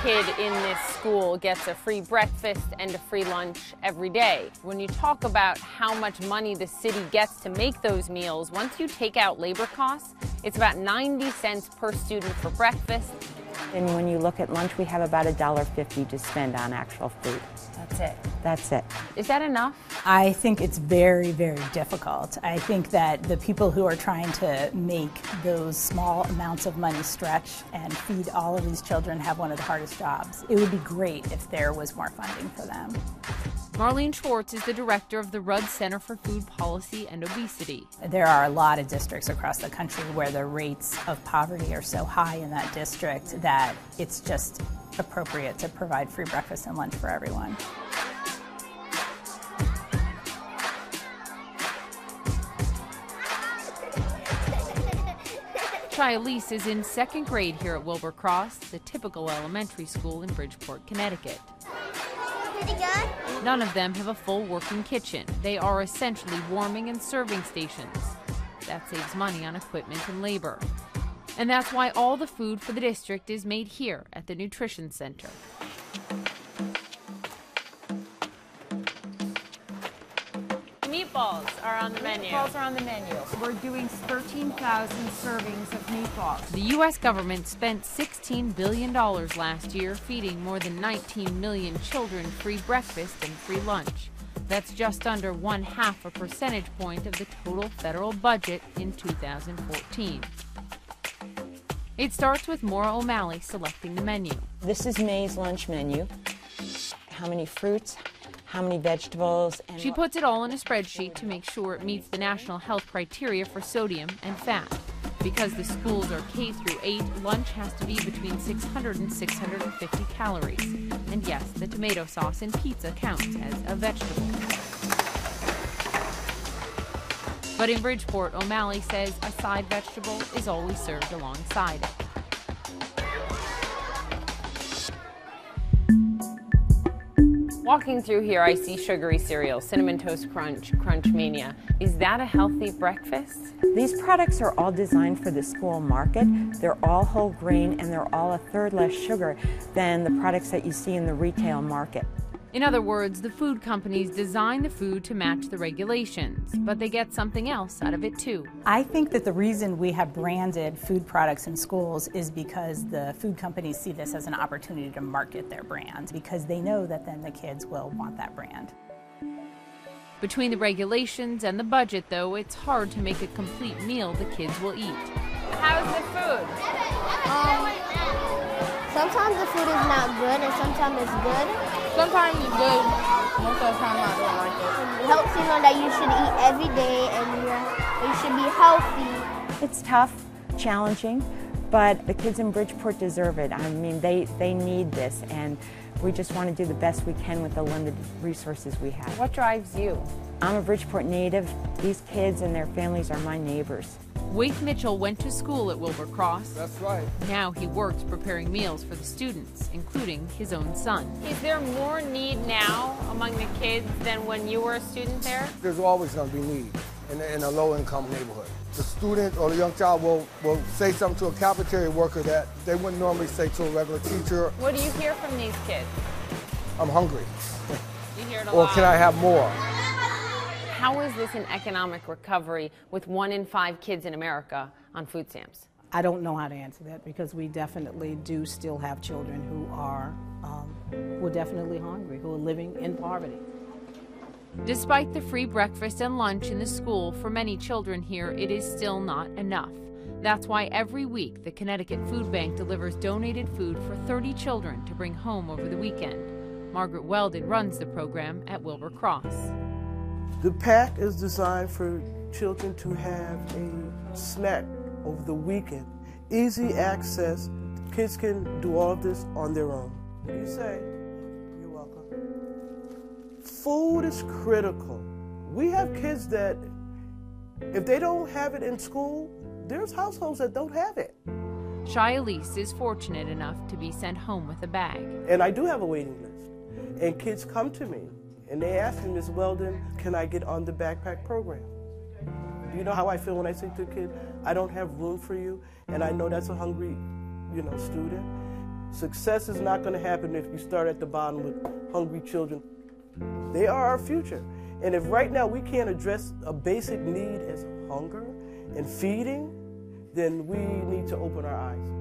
kid in this school gets a free breakfast and a free lunch every day. When you talk about how much money the city gets to make those meals, once you take out labor costs, it's about 90 cents per student for breakfast. And when you look at lunch, we have about $1.50 to spend on actual food. That's it. That's it. Is that enough? I think it's very, very difficult. I think that the people who are trying to make those small amounts of money stretch and feed all of these children have one of the hardest jobs. It would be great if there was more funding for them. Marlene Schwartz is the director of the Rudd Center for Food Policy and Obesity. There are a lot of districts across the country where the rates of poverty are so high in that district that it's just appropriate to provide free breakfast and lunch for everyone. Chai-Elise is in second grade here at Wilbur Cross, the typical elementary school in Bridgeport, Connecticut. Pretty good. None of them have a full working kitchen. They are essentially warming and serving stations. That saves money on equipment and labor. And that's why all the food for the district is made here at the Nutrition Center. Meatballs are on the menu. Meatballs are on the menu. We're doing 13,000 servings of meatballs. The U.S. government spent $16 billion last year feeding more than 19 million children free breakfast and free lunch. That's just under 0.5 percentage point of the total federal budget in 2014. It starts with Maura O'Malley selecting the menu. This is May's lunch menu. How many fruits, how many vegetables. And she puts it all in a spreadsheet to make sure it meets the national health criteria for sodium and fat. Because the schools are K through 8, lunch has to be between 600 and 650 calories. And yes, the tomato sauce in pizza counts as a vegetable. But in Bridgeport, O'Malley says a side vegetable is always served alongside it. Walking through here, I see sugary cereal, Cinnamon Toast Crunch, Crunch Mania. Is that a healthy breakfast? These products are all designed for the school market. They're all whole grain and they're all a third less sugar than the products that you see in the retail market. In other words, the food companies design the food to match the regulations, but they get something else out of it too. I think that the reason we have branded food products in schools is because the food companies see this as an opportunity to market their brand, because they know that then the kids will want that brand. Between the regulations and the budget, though, it's hard to make a complete meal the kids will eat. How's the food? Sometimes the food is not good and sometimes it's good. Sometimes it's good, most of the time I don't like it. It helps you know that you should eat every day and you should be healthy. It's tough, challenging, but the kids in Bridgeport deserve it. I mean, they need this, and we just want to do the best we can with the limited resources we have. What drives you? I'm a Bridgeport native. These kids and their families are my neighbors. Waith Mitchell went to school at Wilbur Cross. That's right. Now he works preparing meals for the students, including his own son. Is there more need now among the kids than when you were a student there? There's always going to be need in a low-income neighborhood. The student or the young child will say something to a cafeteria worker that they wouldn't normally say to a regular teacher. What do you hear from these kids? I'm hungry. You hear it a Or lot. can I have more? How is this an economic recovery with 1 in 5 kids in America on food stamps? I don't know how to answer that because we definitely do still have children who are definitely hungry, who are living in poverty. Despite the free breakfast and lunch in the school, for many children here, it is still not enough. That's why every week the Connecticut Food Bank delivers donated food for 30 children to bring home over the weekend. Margaret Weldon runs the program at Wilbur Cross. The pack is designed for children to have a snack over the weekend. Easy access. Kids can do all of this on their own. What do you say? You're welcome. Food is critical. We have kids that, if they don't have it in school, there's households that don't have it. Chai-Elise is fortunate enough to be sent home with a bag. And I do have a waiting list. And kids come to me and they ask me, Ms. Weldon, can I get on the backpack program? Do you know how I feel when I say to a kid, I don't have room for you, and I know that's a hungry, student? Success is not going to happen if you start at the bottom with hungry children. They are our future. And if right now we can't address a basic need as hunger and feeding, then we need to open our eyes.